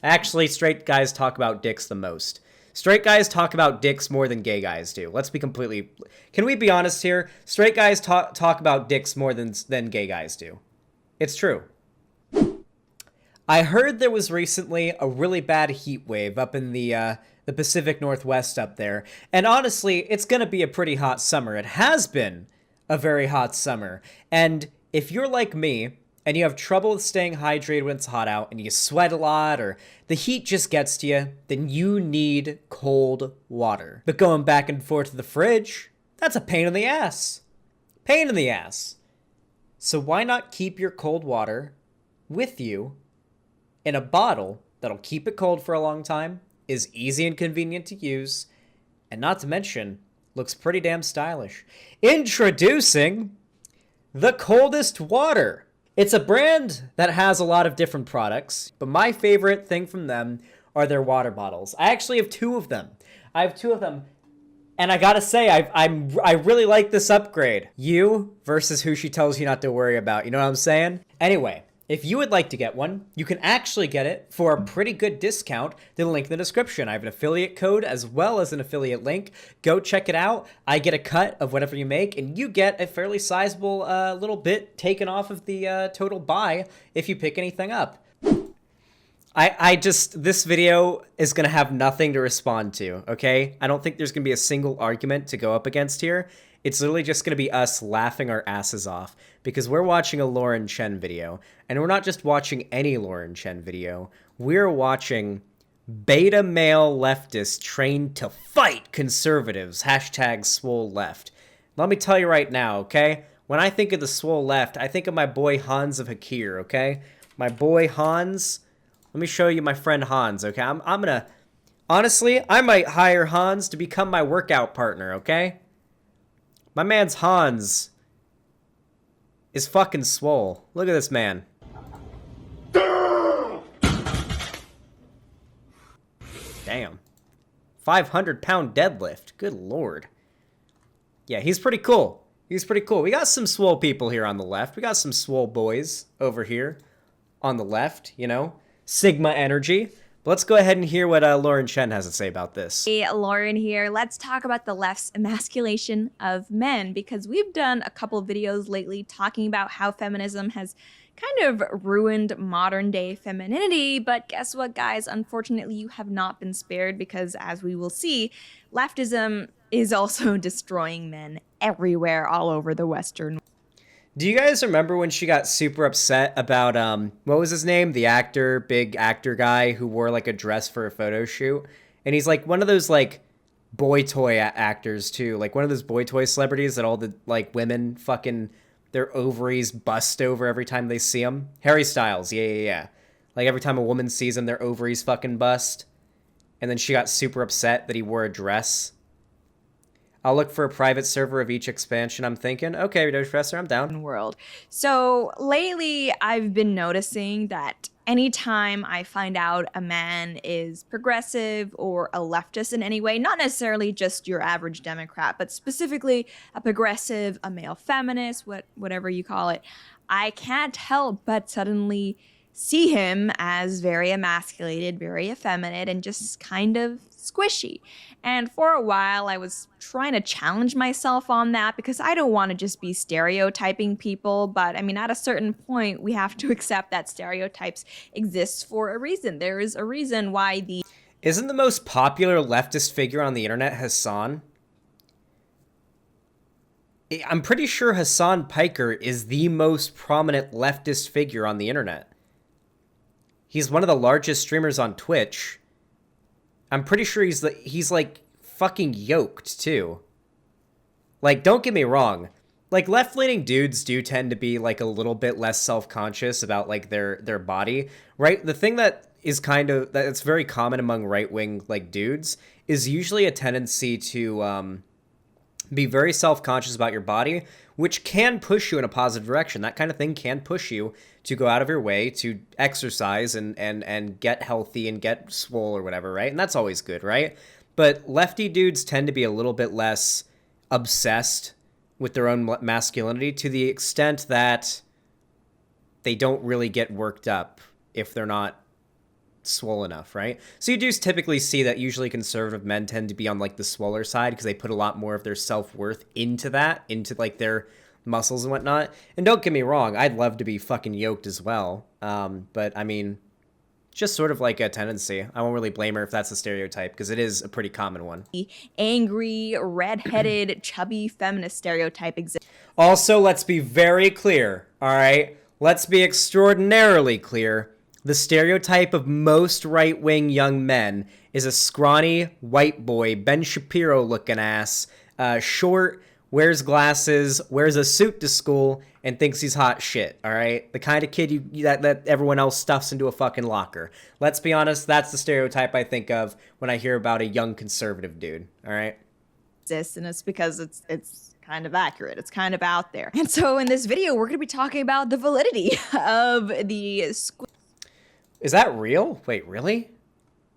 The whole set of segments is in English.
Actually, straight guys talk about dicks the most. Straight guys talk about dicks more than gay guys do. Let's be completely... Can we be honest here? Straight guys talk about dicks more than gay guys do. It's true. I heard there was recently a really bad heat wave up in the Pacific Northwest up there. And honestly, it's going to be a pretty hot summer. It has been a very hot summer. And if you're like me, and you have trouble with staying hydrated when it's hot out, and you sweat a lot, or the heat just gets to you, then you need cold water. But going back and forth to the fridge, that's a pain in the ass. Pain in the ass. So why not keep your cold water with you in a bottle that'll keep it cold for a long time, is easy and convenient to use, and not to mention, looks pretty damn stylish. Introducing the Coldest Water. It's a brand that has a lot of different products, but my favorite thing from them are their water bottles. I actually have two of them. And I gotta say, I really like this upgrade. You versus who she tells you not to worry about, you know what I'm saying? Anyway, if you would like to get one, you can actually get it for a pretty good discount. The link in the description. I have an affiliate code as well as an affiliate link. Go check it out. I get a cut of whatever you make, and you get a fairly sizable little bit taken off of the total buy if you pick anything up. This video is going to have nothing to respond to, okay? I don't think there's going to be a single argument to go up against here. It's literally just going to be us laughing our asses off because we're watching a Lauren Chen video, and we're not just watching any Lauren Chen video. We're watching beta male leftists trained to fight conservatives, hashtag Swole Left. Let me tell you right now, okay? When I think of the Swole Left, I think of my boy Hans of Hakir, okay? My boy Hans. Let me show you my friend Hans, okay? I'm gonna... Honestly, I might hire Hans to become my workout partner, okay? My man's Hans is fucking swole. Look at this man. Damn. 500-pound deadlift. Good lord. Yeah, he's pretty cool. He's pretty cool. We got some swole people here on the left. We got some swole boys over here on the left, you know? Sigma energy. But let's go ahead and hear what Lauren Chen has to say about this. Hey, Lauren here. Let's talk about the left's emasculation of men, because we've done a couple videos lately talking about how feminism has kind of ruined modern day femininity. But guess what, guys? Unfortunately, you have not been spared, because as we will see, leftism is also destroying men everywhere all over the Western. Do you guys remember when she got super upset about, what was his name? The actor, big actor guy who wore, like, a dress for a photo shoot? And he's, like, one of those, like, boy toy actors, too. Like, one of those boy toy celebrities that all the, like, women fucking, their ovaries bust over every time they see him. Harry Styles, yeah. Like, every time a woman sees him, their ovaries fucking bust. And then she got super upset that he wore a dress. I'll look for a private server of each expansion. I'm thinking, okay, Professor, I'm down. World. So lately, I've been noticing that anytime I find out a man is progressive or a leftist in any way, not necessarily just your average Democrat, but specifically a progressive, a male feminist, whatever you call it, I can't help but suddenly see him as very emasculated, very effeminate, and just kind of squishy. And for a while, I was trying to challenge myself on that because I don't want to just be stereotyping people. But I mean, at a certain point, we have to accept that stereotypes exist for a reason. There is a reason why the... Isn't the most popular leftist figure on the internet Hassan? I'm pretty sure Hassan Piker is the most prominent leftist figure on the internet. He's one of the largest streamers on Twitch. I'm pretty sure he's like fucking yoked too. Like, don't get me wrong. Like, left-leaning dudes do tend to be like a little bit less self-conscious about like their body, right? The thing that is that's very common among right-wing like dudes is usually a tendency to be very self-conscious about your body, which can push you in a positive direction. That kind of thing can push you to go out of your way to exercise and get healthy and get swole or whatever, right? And that's always good, right? But lefty dudes tend to be a little bit less obsessed with their own masculinity to the extent that they don't really get worked up if they're not swole enough, right? So you do typically see that usually conservative men tend to be on like the swoller side because they put a lot more of their self-worth into that, into like their muscles and whatnot. And don't get me wrong, I'd love to be fucking yoked as well. But I mean, just sort of like a tendency. I won't really blame her if that's a stereotype because it is a pretty common one. Angry, red-headed, chubby feminist stereotype exists. Also, let's be very clear, all right? Let's be extraordinarily clear. The stereotype of most right-wing young men is a scrawny, white boy, Ben Shapiro-looking ass, short, wears glasses, wears a suit to school, and thinks he's hot shit, all right? The kind of kid that everyone else stuffs into a fucking locker. Let's be honest, that's the stereotype I think of when I hear about a young conservative dude, all right? And it's because it's kind of accurate. It's kind of out there. And so in this video, we're going to be talking about the validity of the... Is that real? Wait, really?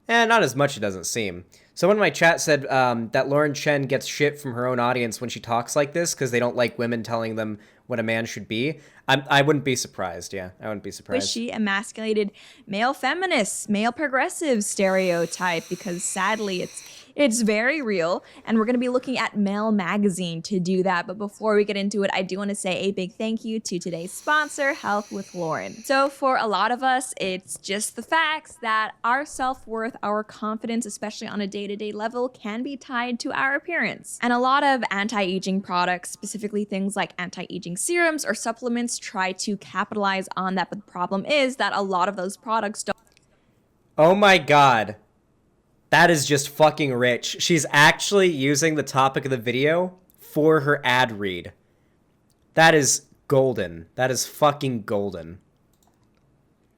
Not as much, it doesn't seem. Someone in my chat said that Lauren Chen gets shit from her own audience when she talks like this because they don't like women telling them what a man should be. I wouldn't be surprised, yeah. I wouldn't be surprised. She emasculated male feminists, male progressive stereotype because sadly it's very real, and we're going to be looking at Male Magazine to do that. But before we get into it, I do want to say a big thank you to today's sponsor, Health with Lauren. So for a lot of us, it's just the facts that our self-worth, our confidence, especially on a day-to-day level, can be tied to our appearance. And a lot of anti-aging products, specifically things like anti-aging serums or supplements, try to capitalize on that. But the problem is that a lot of those products don't. Oh my god. That is just fucking rich. She's actually using the topic of the video for her ad read. That is golden. That is fucking golden.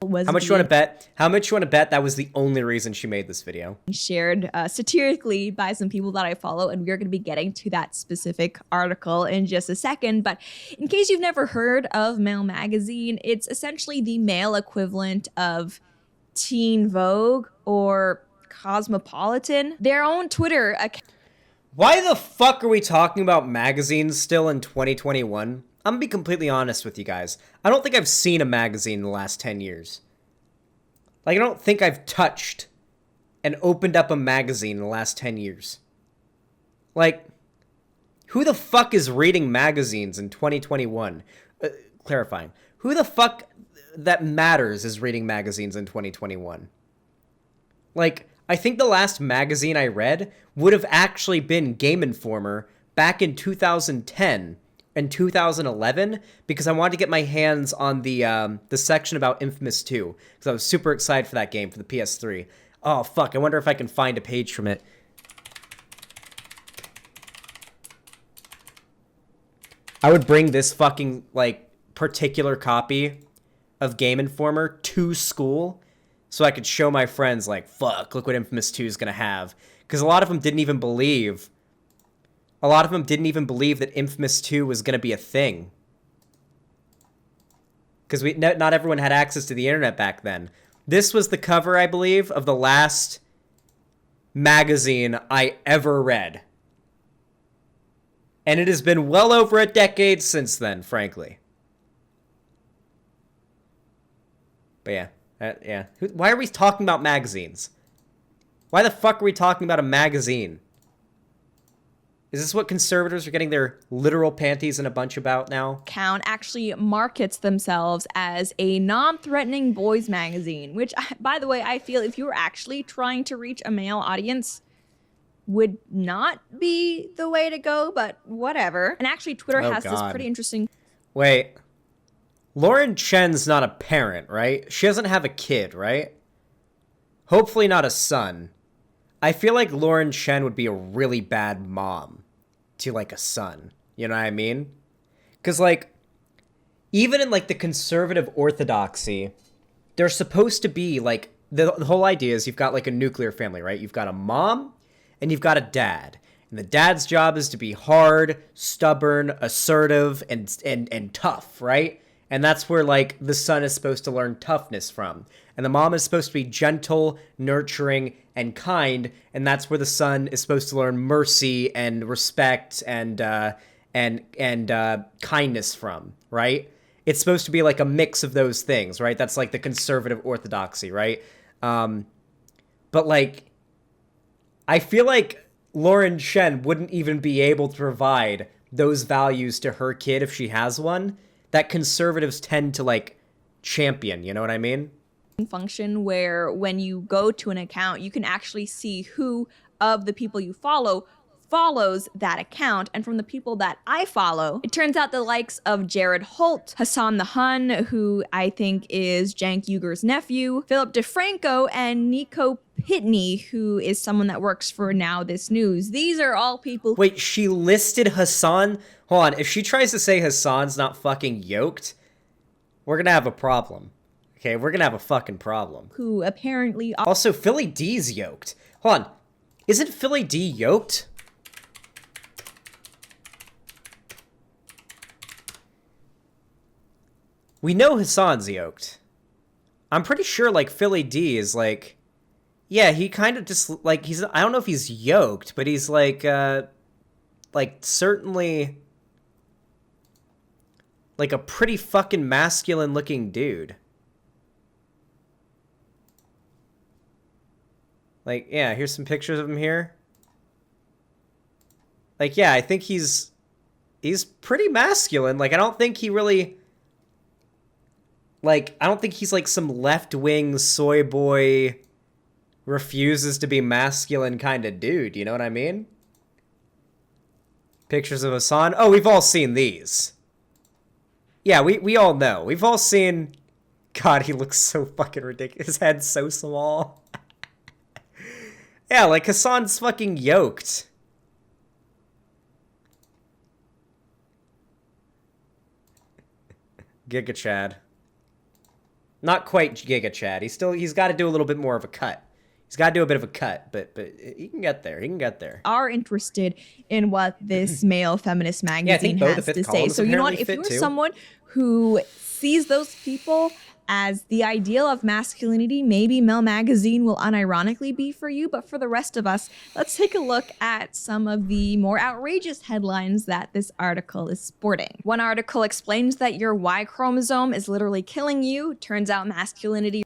How much you want to bet? How much you want to bet that was the only reason she made this video? Shared satirically by some people that I follow, and we're going to be getting to that specific article in just a second. But in case you've never heard of Male Magazine, it's essentially the male equivalent of Teen Vogue or Cosmopolitan. Their own Twitter account. Why the fuck are we talking about magazines still in 2021? I'm gonna be completely honest with you guys. I don't think I've seen a magazine in the last 10 years. Like, I don't think I've touched and opened up a magazine in the last 10 years. Like, who the fuck is reading magazines in 2021? Clarifying. Who the fuck that matters is reading magazines in 2021? Like, I think the last magazine I read would have actually been Game Informer back in 2010 and 2011 because I wanted to get my hands on the section about Infamous 2 because I was super excited for that game for the PS3. Oh, fuck. I wonder if I can find a page from it. I would bring this fucking, like, particular copy of Game Informer to school so I could show my friends, like, fuck, look what Infamous 2 is going to have. Because a lot of them didn't even believe. A lot of them didn't even believe that Infamous 2 was going to be a thing. Because not everyone had access to the internet back then. This was the cover, I believe, of the last magazine I ever read. And it has been well over a decade since then, frankly. But yeah. Yeah. Why are we talking about magazines? Why the fuck are we talking about a magazine? Is this what conservatives are getting their literal panties in a bunch about now? Account actually markets themselves as a non-threatening boys magazine, which, by the way, I feel if you were actually trying to reach a male audience, would not be the way to go, but whatever. And actually, Twitter has this pretty interesting... Wait. Lauren Chen's not a parent, right? She doesn't have a kid, right? Hopefully not a son. I feel like Lauren Chen would be a really bad mom to, like, a son. You know what I mean? Because, like, even in, like, the conservative orthodoxy, they're supposed to be, like, the whole idea is you've got, like, a nuclear family, right? You've got a mom and you've got a dad. And the dad's job is to be hard, stubborn, assertive, and tough, right? And that's where, like, the son is supposed to learn toughness from. And the mom is supposed to be gentle, nurturing, and kind. And that's where the son is supposed to learn mercy and respect and kindness from, right? It's supposed to be like a mix of those things, right? That's like the conservative orthodoxy, right? But like, I feel like Lauren Chen wouldn't even be able to provide those values to her kid if she has one that conservatives tend to like champion. You know what I mean? Function where when you go to an account, you can actually see who of the people you follow follows that account. And from the people that I follow, it turns out the likes of Jared Holt, Hassan the Hun, who I think is Cenk Uyghur's nephew, Philip DeFranco, and Nico Pitney, who is someone that works for Now This News. These are all people. Wait, she listed Hassan? Hold on, if she tries to say Hassan's not fucking yoked, we're gonna have a problem. Okay, we're gonna have a fucking problem. Who apparently... Also, Philly D's yoked. Hold on, isn't Philly D yoked? We know Hassan's yoked. I'm pretty sure, like, Philly D is, like... Yeah, he kind of just, like, he's... I don't know if he's yoked, but he's, like, certainly... like, a pretty fucking masculine-looking dude. Like, yeah, here's some pictures of him here. Like, yeah, I think he's pretty masculine. Like, I don't think he really... Like, I don't think he's, like, some left-wing soy boy refuses to be masculine kind of dude, you know what I mean? Pictures of Hassan. Oh, we've all seen these. Yeah, we all know. We've all seen... God, he looks so fucking ridiculous. His head's so small. Yeah, like, Hassan's fucking yoked. Giga Chad. Not quite Giga Chad. He's got to do a little bit more of a cut. He's got to do a bit of a cut, but he can get there. He can get there. Are interested in what this male feminist magazine has to say. So you know what? If you're someone who sees those people as the ideal of masculinity, maybe Male Magazine will unironically be for you. But for the rest of us, let's take a look at some of the more outrageous headlines that this article is sporting. One article explains that your Y chromosome is literally killing you. Turns out masculinity...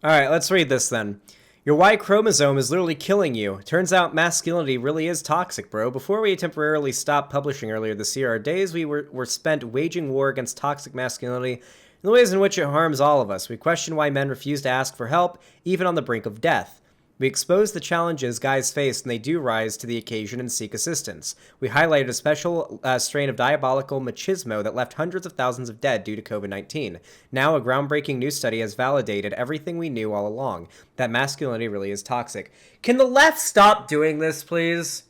All right, let's read this then. Your Y chromosome is literally killing you. Turns out masculinity really is toxic, bro. Before we temporarily stopped publishing earlier this year, our days were spent waging war against toxic masculinity in the ways in which it harms all of us. We question why men refuse to ask for help, even on the brink of death. We expose the challenges guys face when they do rise to the occasion and seek assistance. We highlighted a special strain of diabolical machismo that left hundreds of thousands of dead due to COVID-19. Now, a groundbreaking new study has validated everything we knew all along, that masculinity really is toxic. Can the left stop doing this, please?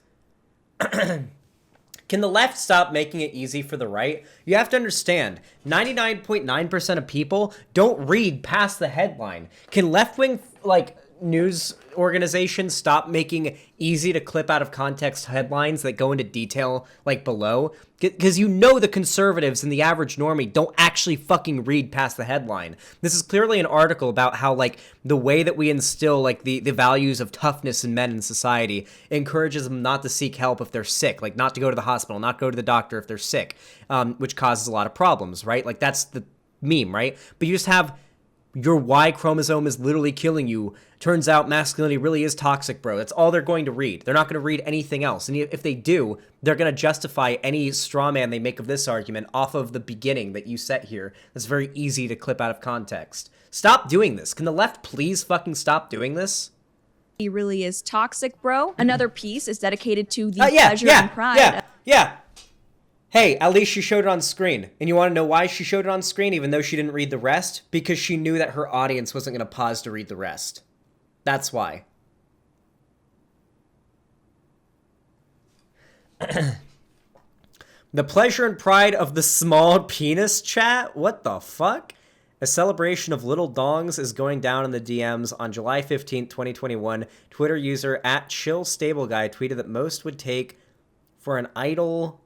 Can the left stop making it easy for the right? You have to understand, 99.9% of people don't read past the headline. Can left-wing, like, news organizations stop making easy to clip out of context headlines that go into detail, like, below? Because you know the conservatives and the average normie don't actually fucking read past the headline. This is clearly an article about how, like, the way that we instill, like, the values of toughness in men in society encourages them not to seek help if they're sick, like, not to go to the hospital, not go to the doctor if they're sick, which causes a lot of problems, right? Like, that's the meme, right? But you just have... Your Y chromosome is literally killing you. Turns out masculinity really is toxic, bro. That's all they're going to read. They're not going to read anything else. And if they do, they're going to justify any straw man they make of this argument off of the beginning that you set here. That's very easy to clip out of context. Stop doing this. Can the left please fucking stop doing this? He really is toxic, bro. Another piece is dedicated to the pleasure and pride. Yeah. Hey, at least she showed it on screen. And you want to know why she showed it on screen even though she didn't read the rest? Because she knew that her audience wasn't going to pause to read the rest. That's why. The pleasure and pride of the small penis chat? What the fuck? A celebration of little dongs is going down in the DMs. On July 15th, 2021, Twitter user @ChillStableGuy tweeted that most would take for an idle...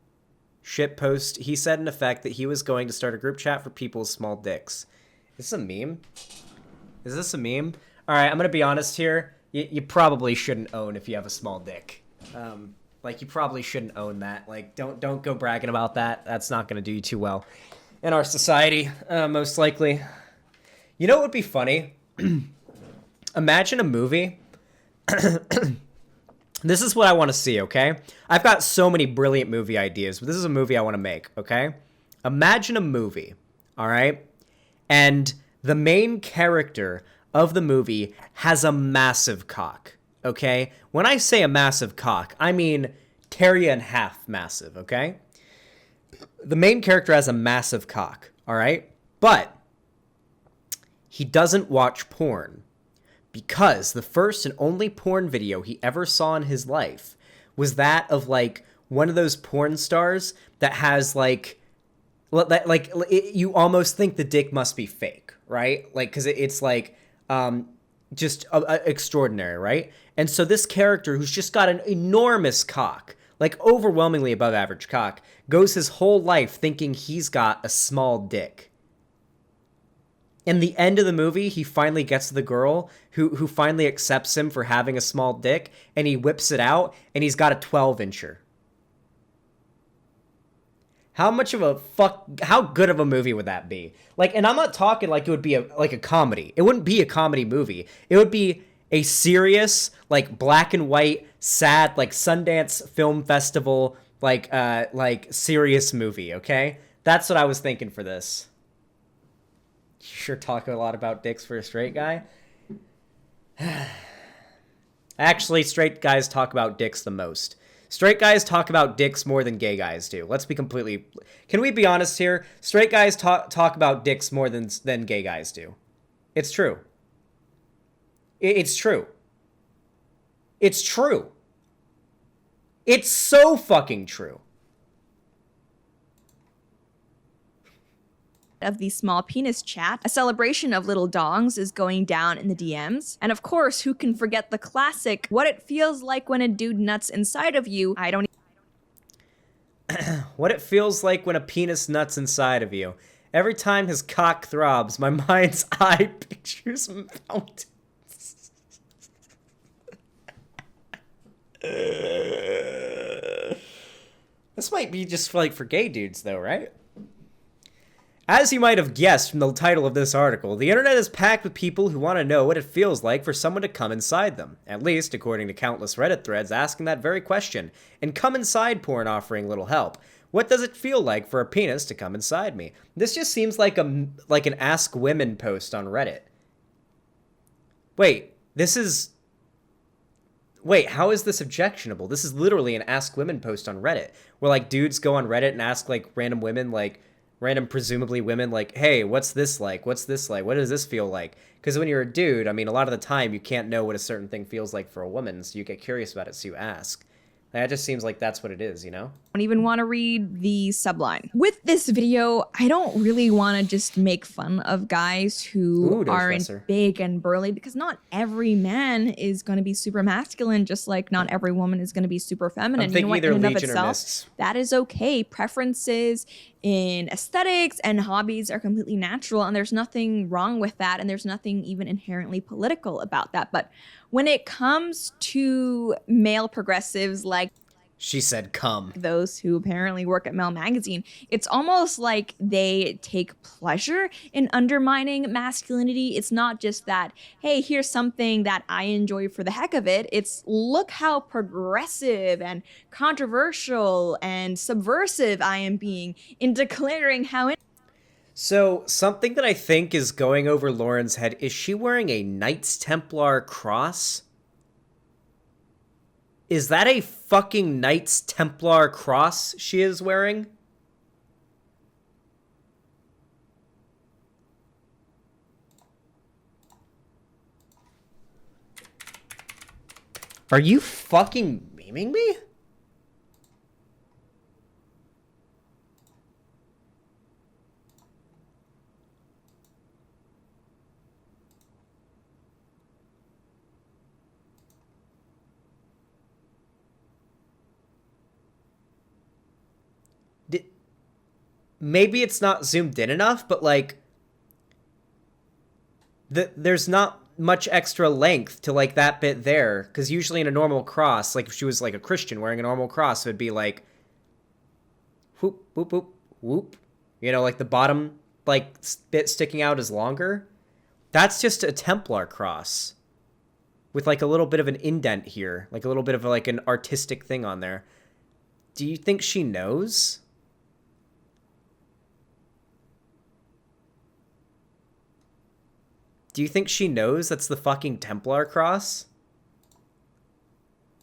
shit post. He said in effect that he was going to start a group chat for people with small dicks. Is this a meme? Is this a meme? All right, I'm gonna be honest here. You probably shouldn't own if you have a small dick. Like, you probably shouldn't own that. Like, don't go bragging about that. That's not gonna do you too well in our society, most likely. You know what would be funny? Imagine a movie. This is what I want to see, okay? I've got so many brilliant movie ideas, but this is a movie I want to make, okay? Imagine a movie, all right? And the main character of the movie has a massive cock, okay? When I say a massive cock, I mean tear you in half massive, okay? The main character has a massive cock, all right? But he doesn't watch porn because the first and only porn video he ever saw in his life was that of like one of those porn stars that has like you almost think the dick must be fake, right? Like, because it's like just extraordinary, right? And so this character who's just got an enormous cock, like overwhelmingly above average cock, goes his whole life thinking he's got a small dick. In the end of the movie, he finally gets to the girl who finally accepts him for having a small dick, and he whips it out, and he's got a 12-incher. How good of a movie would that be? Like, and I'm not talking like it would be a comedy. It wouldn't be a comedy movie. It would be a serious, like, black and white, sad, like, Sundance Film Festival, like serious movie, okay? That's what I was thinking for this. Sure talk a lot about dicks for a straight guy. Actually, straight guys talk about dicks the most. Straight guys talk about dicks more than gay guys do. Let's be completely... Can we be honest here? Straight guys talk about dicks more than gay guys do. It's true. It's true. It's true. It's so fucking true. Of the small penis chat, a celebration of little dongs is going down in the DMs. And of course, who can forget the classic, what it feels like when a dude nuts inside of you? What it feels like when a penis nuts inside of you. Every time his cock throbs, my mind's eye pictures mountains. This might be just like for gay dudes though, right? As you might have guessed from the title of this article, the internet is packed with people who want to know what it feels like for someone to come inside them, at least according to countless Reddit threads asking that very question, and come inside porn offering little help. What does it feel like for a penis to come inside me? This just seems like an Ask Women post on Reddit. Wait, how is this objectionable? This is literally an Ask Women post on Reddit, where like dudes go on Reddit and ask like random women, like random presumably women, like, hey, what's this like? What's this like? What does this feel like? Because when you're a dude, I mean, a lot of the time you can't know what a certain thing feels like for a woman, so you get curious about it, so you ask. That just seems like that's what it is, you know? I don't even want to read the subline. With this video, I don't really want to just make fun of guys who aren't big and burly, because not every man is going to be super masculine, just like not every woman is going to be super feminine. I'm thinking either in and Legion of or itself, Mists. that is okay. Preferences in aesthetics and hobbies are completely natural, and there's nothing wrong with that, and there's nothing even inherently political about that. But when it comes to male progressives like she said come. Those who apparently work at Male Magazine, it's almost like they take pleasure in undermining masculinity. It's not just that, hey, here's something that I enjoy for the heck of it. It's look how progressive and controversial and subversive I am being in declaring how... So, something that I think is going over Lauren's head, is she wearing a Knights Templar cross? Is that a fucking Knights Templar cross she is wearing? Are you fucking memeing me? Maybe it's not zoomed in enough, but like there's not much extra length to like that bit there, because usually in a normal cross, like if she was like a Christian wearing a normal cross, it would be like whoop whoop whoop whoop, you know, like the bottom like bit sticking out is longer. That's just a Templar cross. with like a little bit of an indent here, like a little bit of like an artistic thing on there. Do you think she knows? Do you think she knows that's the fucking Templar cross?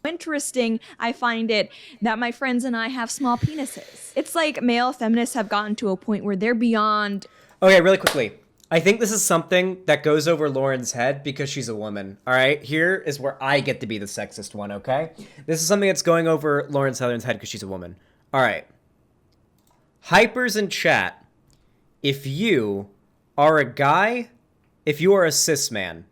Interesting, I find it that my friends and I have small penises. It's like male feminists have gotten to a point where they're beyond. Okay, really quickly. I think this is something that goes over Lauren's head because she's a woman. All right, here is where I get to be the sexist one, okay? This is something that's going over Lauren Southern's head because she's a woman. All right. Hypers in chat, if you are a guy, if you are a cis man,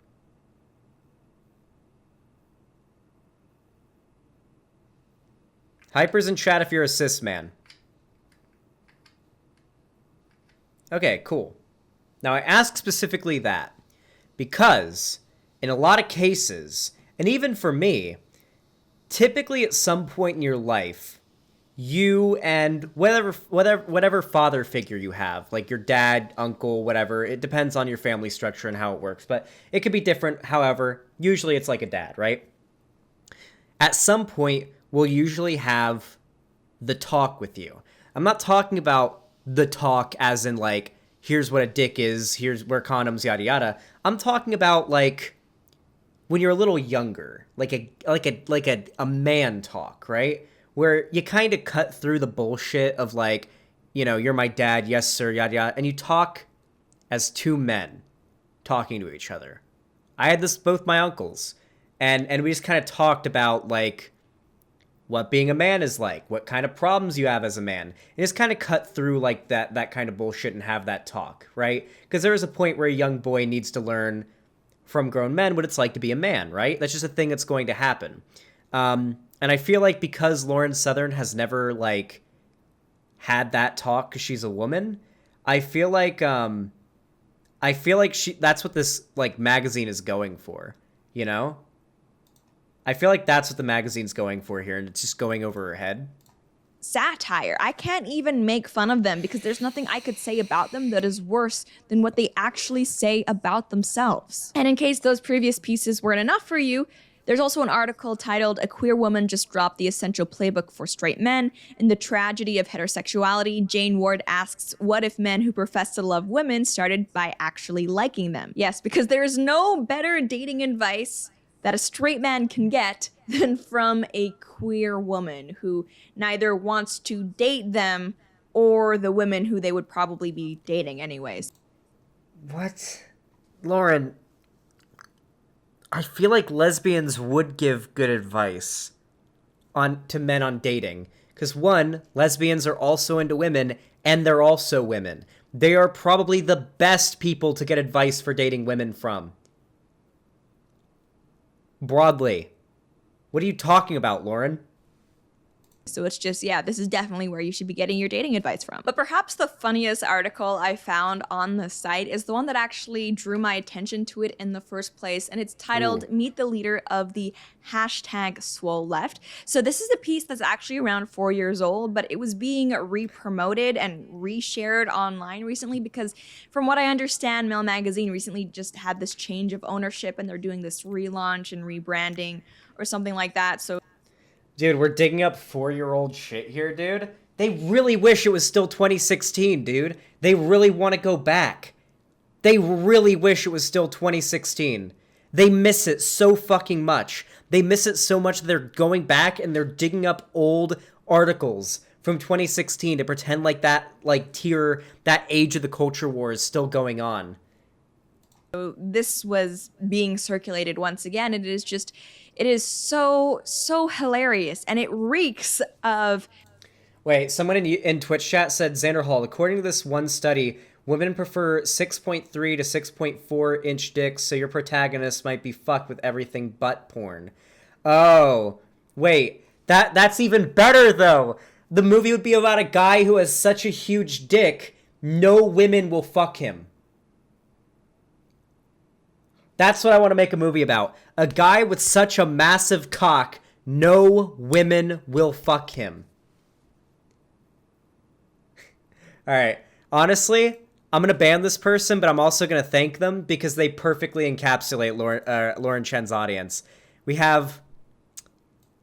hypers in chat if you're a cis man. Okay, cool. Now I ask specifically that because in a lot of cases, and even for me, typically at some point in your life, you and whatever father figure you have, like your dad, uncle, whatever, it depends on your family structure and how it works, but it could be different. However, usually it's like a dad, right? At some point, we'll usually have the talk with you. I'm not talking about the talk as in like, here's what a dick is, here's where condoms, yada yada. I'm talking about like when you're a little younger, like a man talk, right? Where you kind of cut through the bullshit of like, you know, you're my dad, yes sir, yada yada, and you talk as two men talking to each other. I had this with both my uncles, and we just kind of talked about like what being a man is like, what kind of problems you have as a man. And just kind of cut through like that kind of bullshit and have that talk, right? Because there is a point where a young boy needs to learn from grown men what it's like to be a man, right? That's just a thing that's going to happen. And I feel like because Lauren Southern has never like had that talk because she's a woman, I feel like that's what this like magazine is going for, you know? I feel like that's what the magazine's going for here, and it's just going over her head. Satire. I can't even make fun of them because there's nothing I could say about them that is worse than what they actually say about themselves. And in case those previous pieces weren't enough for you, there's also an article titled "A Queer Woman Just Dropped the Essential Playbook for Straight Men. In the Tragedy of Heterosexuality, Jane Ward asks, what if men who profess to love women started by actually liking them?" Yes, because there is no better dating advice that a straight man can get than from a queer woman who neither wants to date them or the women who they would probably be dating anyways. What? Lauren, I feel like lesbians would give good advice to men on dating. Because one, lesbians are also into women, and they're also women. They are probably the best people to get advice for dating women from. Broadly. What are you talking about, Lauren? So it's just, yeah, this is definitely where you should be getting your dating advice from. But perhaps the funniest article I found on the site is the one that actually drew my attention to it in the first place. And it's titled, Meet the Leader of the hashtag Swole Left. So this is a piece that's actually around 4 years old, but it was being re-promoted and reshared online recently because from what I understand, Male Magazine recently just had this change of ownership and they're doing this relaunch and rebranding or something like that. So dude, we're digging up 4-year-old shit here, dude. They really wish it was still 2016, dude. They really want to go back. They really wish it was still 2016. They miss it so fucking much. They miss it so much that they're going back and they're digging up old articles from 2016 to pretend like that, like that age of the culture war is still going on. So this was being circulated once again, and it is so hilarious, and it reeks of... Wait, someone in Twitch chat said, Xander Hall, according to this one study, women prefer 6.3 to 6.4 inch dicks, so your protagonist might be fucked with everything but porn. Oh, wait, that's even better, though. The movie would be about a guy who has such a huge dick, no women will fuck him. That's what I want to make a movie about. A guy with such a massive cock, no women will fuck him. All right. Honestly, I'm going to ban this person, but I'm also going to thank them because they perfectly encapsulate Lauren Chen's audience. We have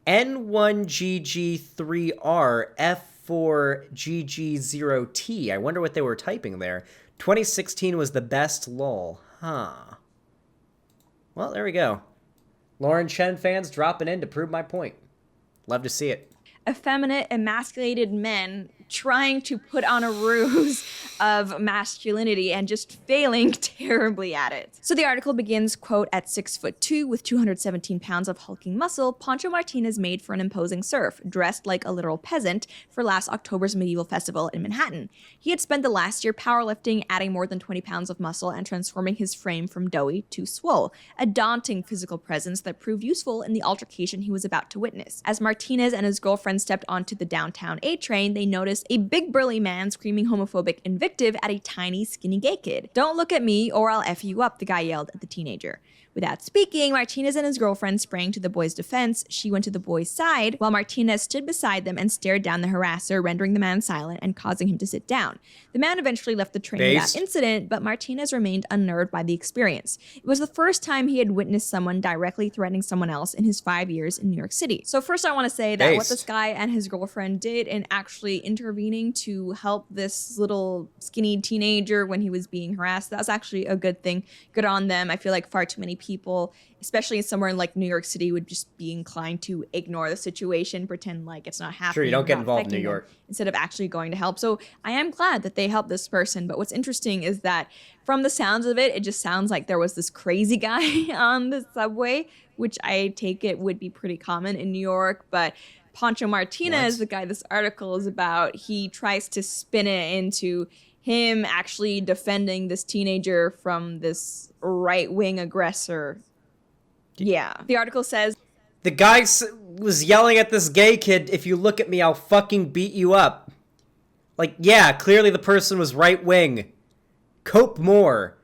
N1GG3RF4GG0T. I wonder what they were typing there. 2016 was the best lol. Huh. Well, there we go. Lauren Chen fans dropping in to prove my point. Love to see it. Effeminate, emasculated men trying to put on a ruse of masculinity and just failing terribly at it. So the article begins, quote, at 6'2" with 217 pounds of hulking muscle, Pancho Martinez made for an imposing serf, dressed like a literal peasant for last October's medieval festival in Manhattan. He had spent the last year powerlifting, adding more than 20 pounds of muscle and transforming his frame from doughy to swole, a daunting physical presence that proved useful in the altercation he was about to witness. As Martinez and his girlfriend stepped onto the downtown A train, they noticed a big burly man screaming homophobic invective at a tiny skinny gay kid. "Don't look at me or I'll F you up," the guy yelled at the teenager. Without speaking, Martinez and his girlfriend sprang to the boy's defense. She went to the boy's side, while Martinez stood beside them and stared down the harasser, rendering the man silent and causing him to sit down. The man eventually left the train without incident, but Martinez remained unnerved by the experience. It was the first time he had witnessed someone directly threatening someone else in his 5 years in New York City. So first I want to say that what this guy and his girlfriend did in actually intervening to help this little skinny teenager when he was being harassed, that was actually a good thing. Good on them. I feel like far too many people, especially somewhere in like New York City, would just be inclined to ignore the situation, pretend like it's not happening. Sure, you don't get involved in New York. Instead of actually going to help. So I am glad that they helped this person. But what's interesting is that from the sounds of it, it just sounds like there was this crazy guy on the subway, which I take it would be pretty common in New York. But Pancho Martinez, the guy this article is about, he tries to spin it into him actually defending this teenager from this right-wing aggressor. Yeah. The article says, the guy was yelling at this gay kid, "If you look at me, I'll fucking beat you up." Like, yeah, clearly the person was right-wing. Cope more.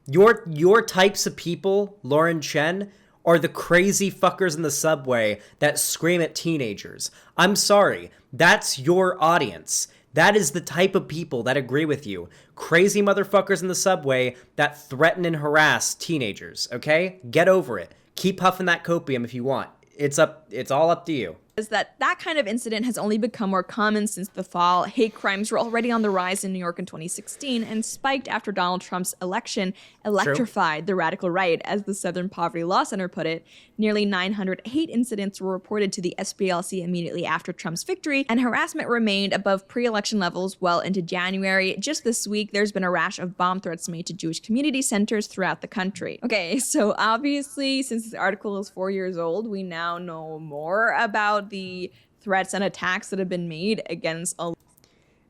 Your types of people, Lauren Chen, are the crazy fuckers in the subway that scream at teenagers. I'm sorry. That's your audience. That is the type of people that agree with you. Crazy motherfuckers in the subway that threaten and harass teenagers, okay? Get over it. Keep huffing that copium if you want. It's all up to you. Is that kind of incident has only become more common since the fall. Hate crimes were already on the rise in New York in 2016 and spiked after Donald Trump's election electrified the radical right, as the Southern Poverty Law Center put it. Nearly 900 hate incidents were reported to the SPLC immediately after Trump's victory, and harassment remained above pre-election levels well into January. Just this week, there's been a rash of bomb threats made to Jewish community centers throughout the country. Okay, so obviously, since this article is 4 years old, we now know more about the threats and attacks that have been made against a...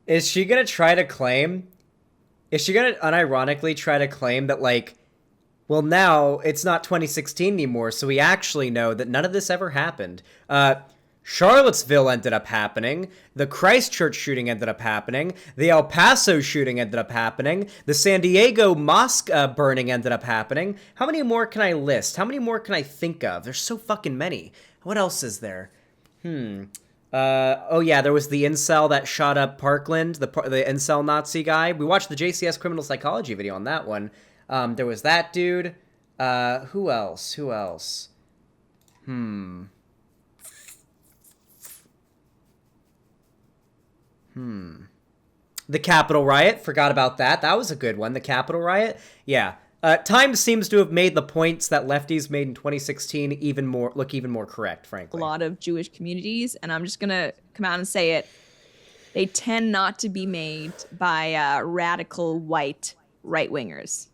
Is she gonna unironically try to claim that, like, well, now it's not 2016 anymore, so we actually know that none of this ever happened. Charlottesville ended up happening, the Christchurch shooting ended up happening, the El Paso shooting ended up happening, the San Diego mosque burning ended up happening. How many more can I list? How many more can I think of? There's so fucking many. What else is there? Oh yeah, there was the incel that shot up Parkland, the incel Nazi guy. We watched the JCS criminal psychology video on that one. There was that dude. Who else? The Capitol riot. Forgot about that. That was a good one. The Capitol riot. Yeah. Time seems to have made the points that lefties made in 2016 look even more correct, frankly. A lot of Jewish communities, and I'm just gonna come out and say it, they tend not to be made by radical white right-wingers.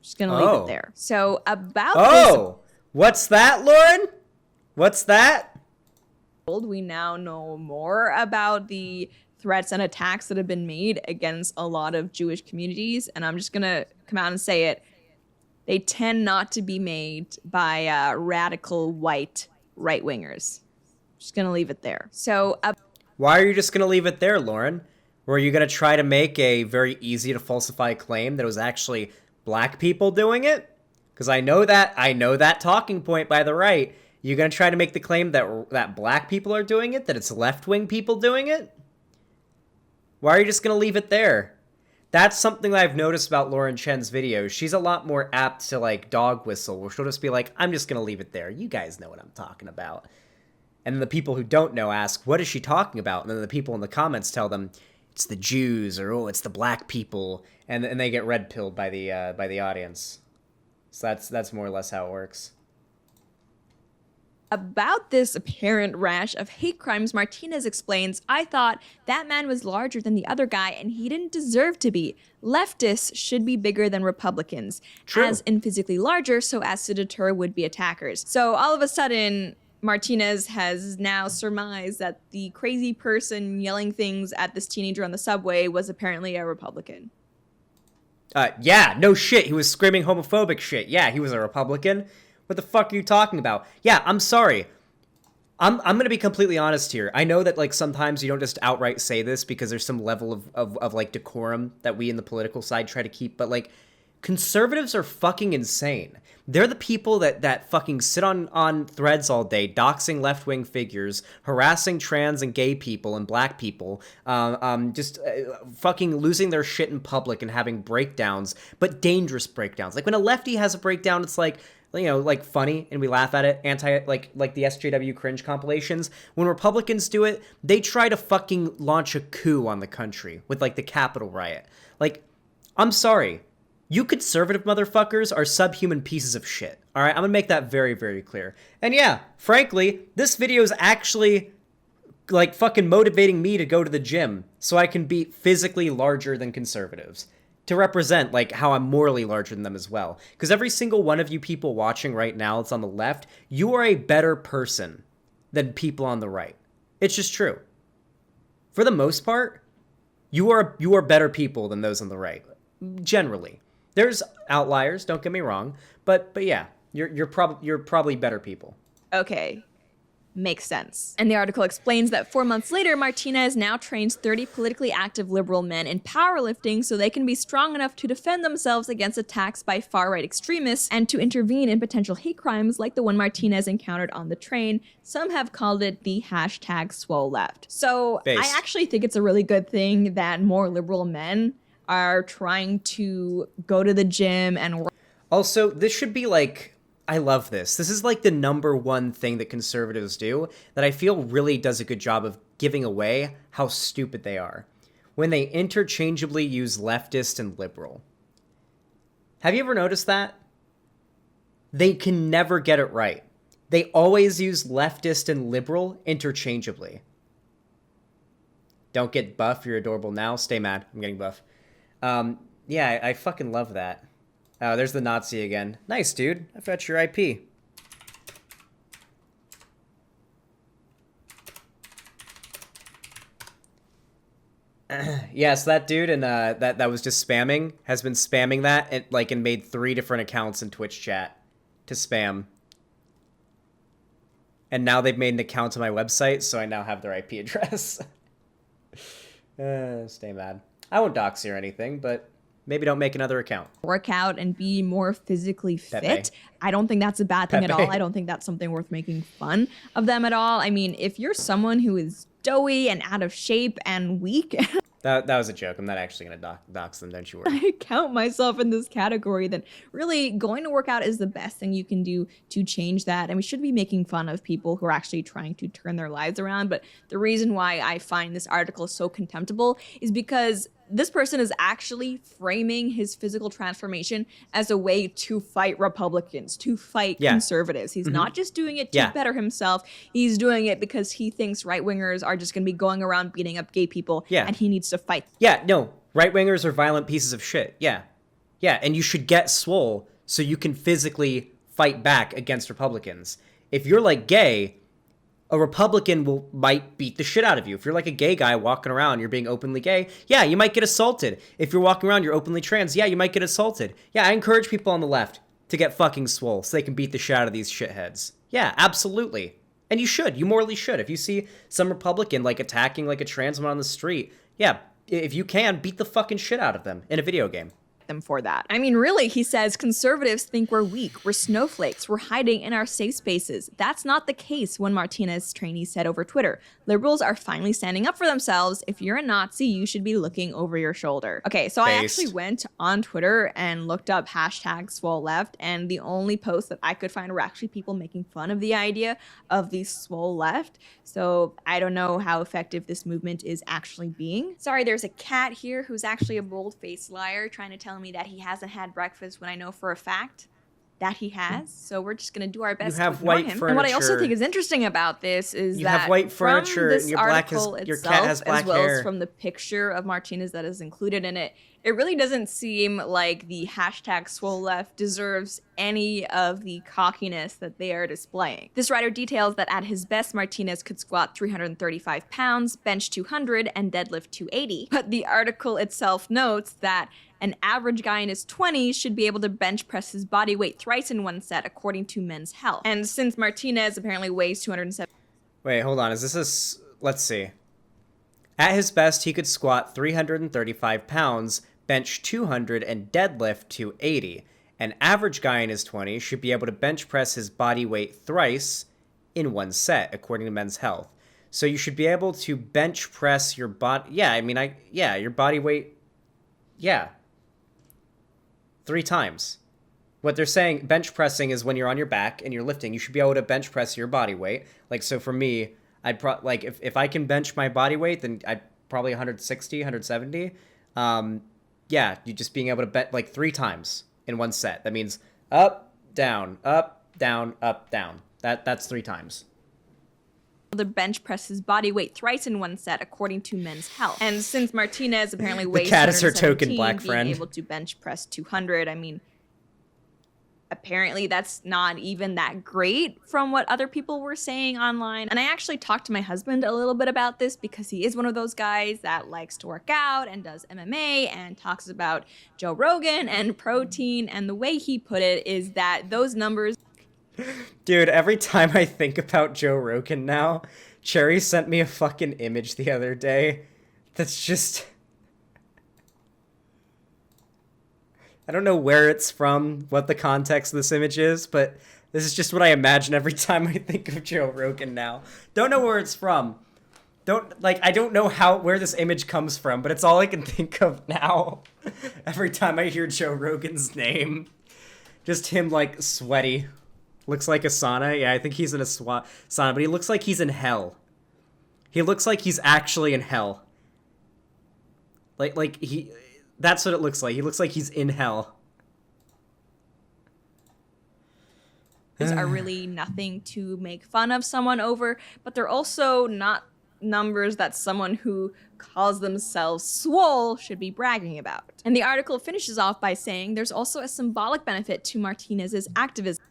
Just gonna leave it there. So about this... What's that, Lauren? What's that? We now know more about the threats and attacks that have been made against a lot of Jewish communities, and I'm just gonna come out and say it. They tend not to be made by radical white right-wingers. Just gonna leave it there. So, why are you just gonna leave it there, Lauren? Were you gonna try to make a very easy to falsify claim that it was actually black people doing it? Because I know that talking point by the right. You gonna try to make the claim that black people are doing it? That it's left-wing people doing it? Why are you just gonna leave it there? That's something that I've noticed about Lauren Chen's videos. She's a lot more apt to, like, dog whistle, where she'll just be like, I'm just gonna leave it there. You guys know what I'm talking about. And then the people who don't know ask, what is she talking about? And then the people in the comments tell them, it's the Jews, or, oh, it's the black people. And they get red-pilled by the audience. So that's more or less how it works. About this apparent rash of hate crimes, Martinez explains, I thought that man was larger than the other guy and he didn't deserve to be. Leftists should be bigger than Republicans, True. as in physically larger so as to deter would-be attackers. So all of a sudden, Martinez has now surmised that the crazy person yelling things at this teenager on the subway was apparently a Republican. Yeah, no shit. He was screaming homophobic shit. Yeah, he was a Republican. What the fuck are you talking about? Yeah, I'm sorry. I'm gonna be completely honest here. I know that, like, sometimes you don't just outright say this because there's some level of like, decorum that we in the political side try to keep, but, like, conservatives are fucking insane. They're the people that fucking sit on threads all day, doxing left-wing figures, harassing trans and gay people and black people, fucking losing their shit in public and having breakdowns, but dangerous breakdowns. Like, when a lefty has a breakdown, it's like, you know, like, funny, and we laugh at it, like the SJW cringe compilations. When Republicans do it, they try to fucking launch a coup on the country with, like, the Capitol riot. Like, I'm sorry. You conservative motherfuckers are subhuman pieces of shit. All right, I'm gonna make that very, very clear. And yeah, frankly, this video is actually, like, fucking motivating me to go to the gym so I can be physically larger than conservatives. To represent, like, how I'm morally larger than them as well. Because every single one of you people watching right now that's on the left, you are a better person than people on the right. It's just true. For the most part, you are better people than those on the right. Generally. There's outliers, don't get me wrong, but yeah, you're probably better people. Okay. Makes sense. And the article explains that 4 months later, Martinez now trains 30 politically active liberal men in powerlifting so they can be strong enough to defend themselves against attacks by far-right extremists and to intervene in potential hate crimes like the one Martinez encountered on the train. Some have called it the hashtag Swole Left. So I actually think it's a really good thing that more liberal men are trying to go to the gym and work. Also, this should be like, I love this. This is like the number one thing that conservatives do that I feel really does a good job of giving away how stupid they are. When they interchangeably use leftist and liberal. Have you ever noticed that? They can never get it right. They always use leftist and liberal interchangeably. Don't get buff, you're adorable now. Stay mad, I'm getting buff. Yeah, I fucking love that. Oh, there's the Nazi again. Nice, dude. I've got your IP. Yeah, so that dude and that was just spamming has been spamming that and made 3 different accounts in Twitch chat to spam. And now they've made an account on my website, so I now have their IP address. Stay mad. I won't dox you or anything, but maybe don't make another account. Work out and be more physically fit. I don't think that's a bad thing at all. I don't think that's something worth making fun of them at all. I mean, if you're someone who is doughy and out of shape and weak... That was a joke. I'm not actually going to dox them, don't you worry. I count myself in this category, then really going to work out is the best thing you can do to change that. And we should be making fun of people who are actually trying to turn their lives around. But the reason why I find this article so contemptible is because this person is actually framing his physical transformation as a way to fight Republicans, to fight conservatives. He's not just doing it to better himself. He's doing it because he thinks right-wingers are just going to be going around beating up gay people, and he needs to fight. Yeah, no, right-wingers are violent pieces of shit. Yeah, and you should get swole so you can physically fight back against Republicans. If you're, like, gay... a Republican might beat the shit out of you. If you're like a gay guy walking around, you're being openly gay, yeah, you might get assaulted. If you're walking around, you're openly trans, yeah, you might get assaulted. Yeah, I encourage people on the left to get fucking swole so they can beat the shit out of these shitheads. Yeah, absolutely. And you should. You morally should. If you see some Republican, like, attacking, like, a trans woman on the street, yeah, if you can, beat the fucking shit out of them in a video game. them for that. I mean, really, he says conservatives think we're weak, we're snowflakes, we're hiding in our safe spaces. That's not the case, one Martinez trainee said over Twitter. Liberals are finally standing up for themselves. If you're a Nazi, you should be looking over your shoulder. Okay, so I actually went on Twitter and looked up hashtag Swole Left, and the only posts that I could find were actually people making fun of the idea of the Swole Left. So I don't know how effective this movement is actually being. Sorry, there's a cat here who's actually a bold-faced liar trying to tell me that he hasn't had breakfast when I know for a fact that he has. So we're just going to do our best to ignore him. And what I also think is interesting about this is you that have white furniture, from this and your article your cat has black as well hair. as from the picture of Martinez that is included in it, it really doesn't seem like the hashtag Swole Left deserves any of the cockiness that they are displaying. This writer details that at his best, Martinez could squat 335 pounds, bench 200, and deadlift 280. But the article itself notes that an average guy in his 20s should be able to bench press his body weight thrice in one set, according to Men's Health. And since Martinez apparently weighs 207... Wait, hold on. Is this let's see. At his best, he could squat 335 pounds, bench 200, and deadlift 280. An average guy in his 20s should be able to bench press his body weight thrice in one set, according to Men's Health. So you should be able to bench press your body... Yeah, I mean, your body weight... Yeah. 3 times. What they're saying, bench pressing is when you're on your back and you're lifting. You should be able to bench press your body weight. Like, so for me, I'd if I can bench my body weight, then I'd probably 160, 170. Yeah, you just being able to bench like 3 times in one set. That means up, down, up, down, up, down. That's 3 times. To bench press his body weight thrice in one set, according to Men's Health. And since Martinez apparently weighs the cat is her token 217, black being friend. able to bench press 200, I mean, apparently that's not even that great from what other people were saying online. And I actually talked to my husband a little bit about this because he is one of those guys that likes to work out and does MMA and talks about Joe Rogan and protein. And the way he put it is that those numbers... Dude, every time I think about Joe Rogan now, Cherry sent me a fucking image the other day that's just... I don't know where it's from, what the context of this image is, but this is just what I imagine every time I think of Joe Rogan now. Don't know where it's from. I don't know where this image comes from, but it's all I can think of now. Every time I hear Joe Rogan's name. Just him, like, sweaty. Looks like a sauna. Yeah, I think he's in a sauna, but he looks like he's in hell. He looks like he's actually in hell. That's what it looks like. He looks like he's in hell. are really nothing to make fun of someone over, but they're also not numbers that someone who calls themselves swole should be bragging about. And the article finishes off by saying there's also a symbolic benefit to Martinez's activism.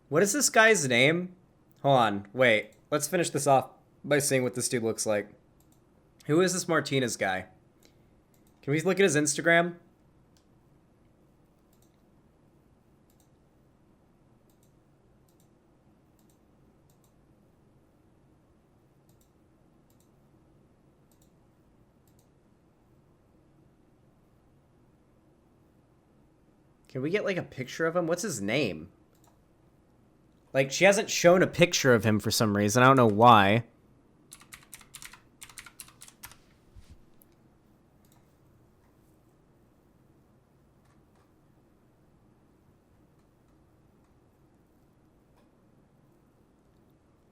What is this guy's name? Hold on, wait. Let's finish this off by seeing what this dude looks like. Who is this Martinez guy? Can we look at his Instagram? Can we get, like, a picture of him? What's his name? Like, she hasn't shown a picture of him for some reason. I don't know why.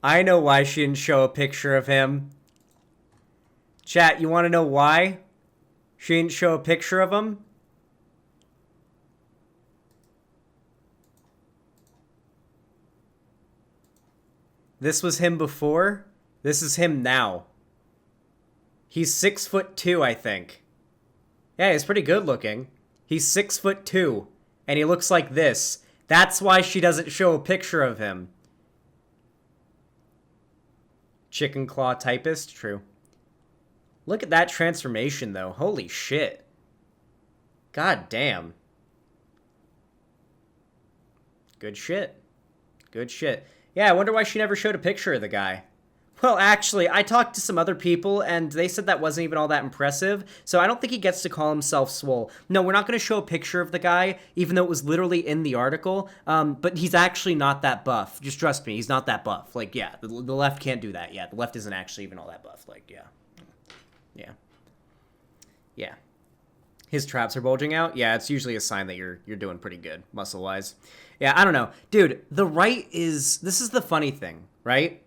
I know why she didn't show a picture of him. Chat, you want to know why she didn't show a picture of him? This was him before. This is him now. He's 6'2", I think. Yeah, he's pretty good looking. He's 6'2", and he looks like this. That's why she doesn't show a picture of him. Chicken claw typist, true. Look at that transformation, though. Holy shit. God damn. Good shit. Good shit. Yeah, I wonder why she never showed a picture of the guy. Well, actually, I talked to some other people, and they said that wasn't even all that impressive, so I don't think he gets to call himself swole. No, we're not going to show a picture of the guy, even though it was literally in the article, but he's actually not that buff. Just trust me, he's not that buff. Like, yeah, the left can't do that. Yeah, the left isn't actually even all that buff. Like, yeah. Yeah. Yeah. His traps are bulging out? Yeah, it's usually a sign that you're doing pretty good, muscle-wise. Yeah, I don't know. Dude, the right is... This is the funny thing, right?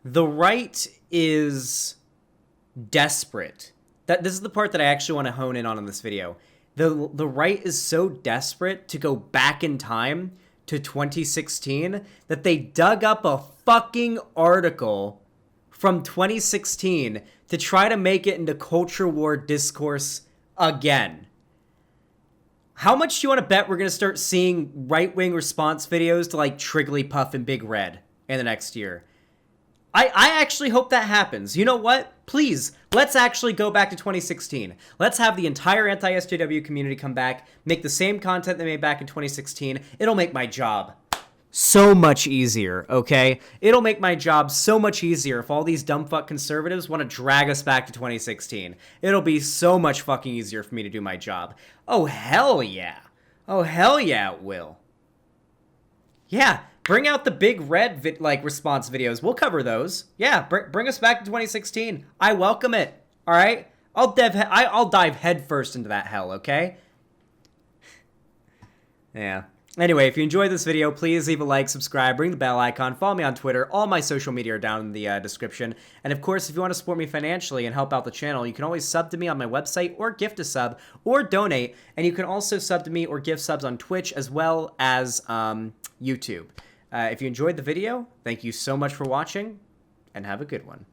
The right is desperate. This is the part that I actually want to hone in on in this video. The right is so desperate to go back in time to 2016 that they dug up a fucking article from 2016 to try to make it into culture war discourse again. How much do you want to bet we're going to start seeing right-wing response videos to like Trigglypuff and Big Red in the next year? I actually hope that happens. You know what? Please, let's actually go back to 2016. Let's have the entire anti-SJW community come back, make the same content they made back in 2016. It'll make my job so much easier, okay? It'll make my job so much easier if all these dumb fuck conservatives want to drag us back to 2016. It'll be so much fucking easier for me to do my job. Oh, hell yeah. Oh, hell yeah, it will. Yeah, bring out the Big Red response videos. We'll cover those. Yeah, bring us back to 2016. I welcome it. All right? I'll dive headfirst into that hell, okay? Yeah. Anyway, if you enjoyed this video, please leave a like, subscribe, ring the bell icon, follow me on Twitter. All my social media are down in the description. And of course, if you want to support me financially and help out the channel, you can always sub to me on my website or gift a sub or donate. And you can also sub to me or give subs on Twitch as well as YouTube. If you enjoyed the video, thank you so much for watching and have a good one.